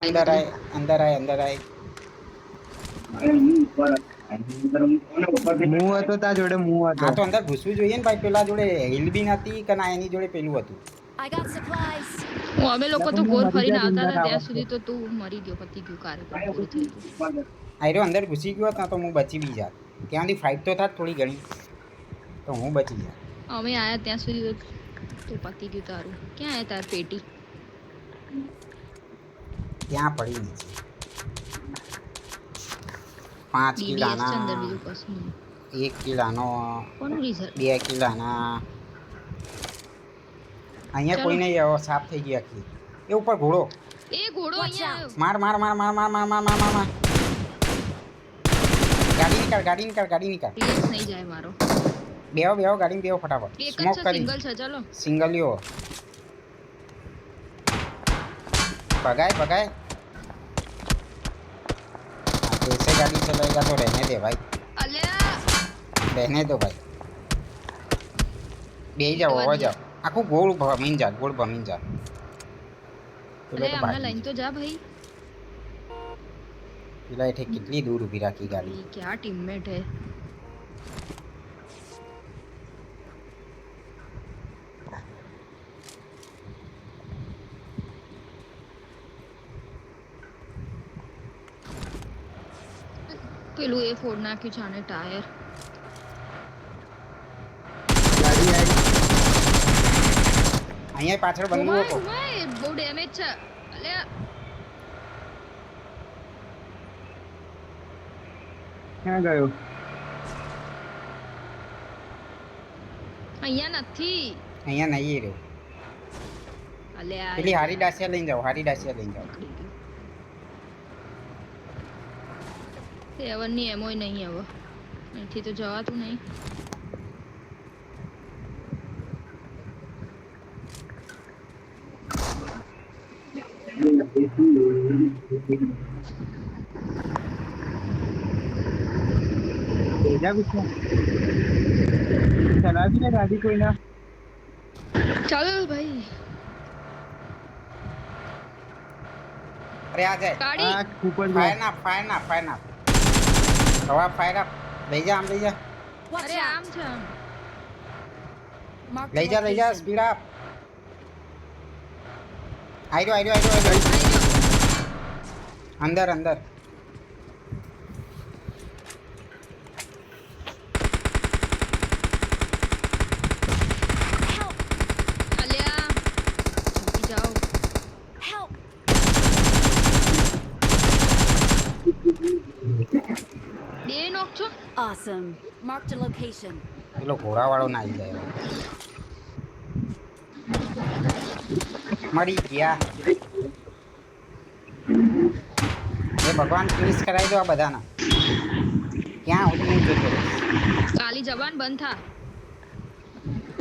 अंदर आए अंदर आए अंदर आए હું હતો તા જોડે હું હતો. हाँ तो अंदर घुसવું જોઈએ ને ભાઈ પેલા જોડે હિલ બી નથી કે ના એની જોડે પેલું હતું I got supplies. અમે લોકો એટલે તો હું ગોળ મરી ફરીને ગયા આવતા અંદર હતા ત્યાં આવવા. સુધી તો તું મરી ગયો, પતી ગયું કાર્યક્રમ પૂરું થઈ ગયું. આયરો અંદર ઘૂસી ગયો હતા તો હું બચી બી જાત ત્યાંથી ફાઇટ તો થાત થોડી ઘણી તો હું બચી જાત અમે આયા ત્યાં સુધી તો પતી ગયું તારું. ક્યાં આયા તાર પેટી? ત્યાં પડી નીચે 5 ડીબીએસ છે અંદર, કિલાના બીજું કશું નહીં. 1 કિલાનો કોનું રિઝલ્ટ? 2 કિલાના અહીંયા કોઈ નહીં આવો સાફ થઈ ગઈ આખી એ ઉપર ઘોડો એ ઘોડો Watch અહીંયા out. આવ્યો. માર માર માર માર માર માર માર માર માર માર ગાડી નીકાળ ગાડી નીકાળ ગાડી નીકાળ રિલેક્સ નહીં જાય મારો. બેહો બેહો ગાડી બેહો ફટાફટ એક જ સ્મોક છે, કરી સિંગલ છે, ચાલો. સિંગલીઓ भगाए भगाए कैसे गाड़ी चलाएगा तो रहने दे भाई અલ્યા रहने दो भाई બે જાઓ હવે જાઓ આખું ગોળ ભમીન જા ગોળ ભમીન જા પેલો અરે તો હમણાં ભાગી લઈને તો જા ભાઈ. પેલા એઠે કેટલી દૂર ઊભી રાખી ગાડી ये क्या टीममेट है. પેલું એ ફોડ નાખ્યું છે આને ટાયર. ગાડી આવી. અહીંયા પાછળ બંદૂકો કો ઓમાય બહુ ડેમેજ છે. અલ્યા ક્યાં ગયો? અહીંયા નથી. અહીંયા નહીં રહ્યો અલ્યા પેલી હારી ડાસિયા લઈને જાઓ હારી ડાસિયા લઈને જાઓ સેવનની એમોય નહીં હવે. અહીંથી તો જવાતું નહીં. ભેજા પૂછો. ચલાવી ને ગાડી કોઈના. ચાલો ભાઈ. અરે આ જાય ગાડી આ ઉપર ફાયર ના હવા ફાયર અપ લઈ જા આમ લઈ જા Watch અરે આમ out. છે આમ. Mark the લઈ જા location. સ્પીડ અપ આઈ અંદર અંદર Help. અલ્યા જલ્દી જાઓ. Help. બે નોક છો. Awesome. Mark the location. પેલો ઘોડાવાળો ના આવી જાય મરી ગયા એ ભગવાન ફિનિશ કરાવી દો આ બધાના ક્યાં સુધી નહીં જતો રહીશ. કાલી જબાન બંધ થા.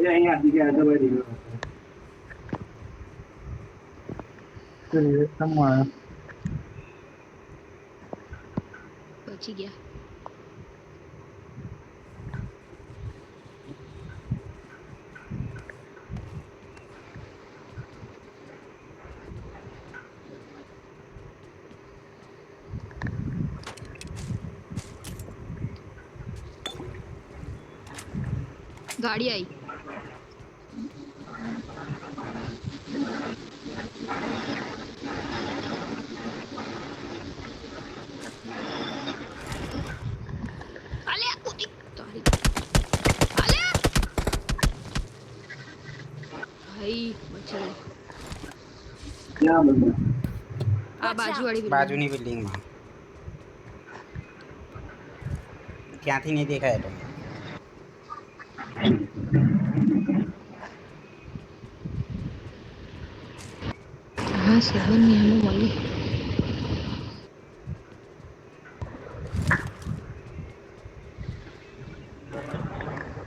એ અહીંયા આવી ગયા દબાઈ દીધો. તો એ તમારા બચી ગયા. ગાડી આવી. અલ્યા ઉડી તારી. અલ્યા ભાઈ બચી ક્યાં બંધા? આ બાજુવાળી બાજુની બિલ્ડિંગમાં ક્યાંથી નહીં દેખાય તો હા સેવનની એમો મળી.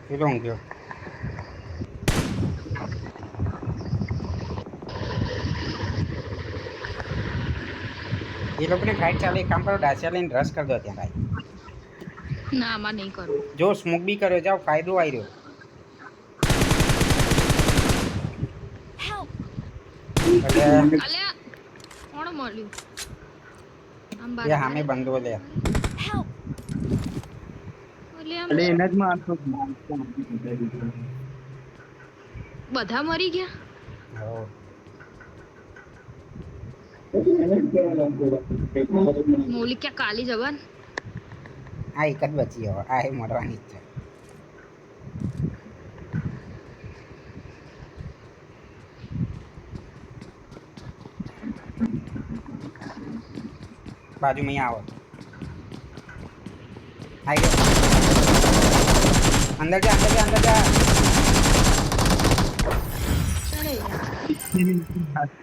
પેલો હું ગયો એ લોકોને ફાઇટ ચાલે એક કામ કરો ડાસિયા લઈને રસ કરી દો ત્યાં ભાઈ ના આમાં નહીં કરવું. જો સ્મોક બી કર્યો જાઓ ફાયદો આવી રહ્યો Help. એટલે અલ્યા કોણ મળ્યું? આમ એ સામે બંધો લે Help! એટલે આમ એટલે એને જ મારતો જ. બધા મરી ગયા હો. મૌલિક ક્યાં કાલી જવાન આ એક જ બચી હવે આ એ મરવાની જ છે બાજુમાં આવો આઈ ગયો અંદર જા અંદર જા અંદર જા અરે યાર એની હાથ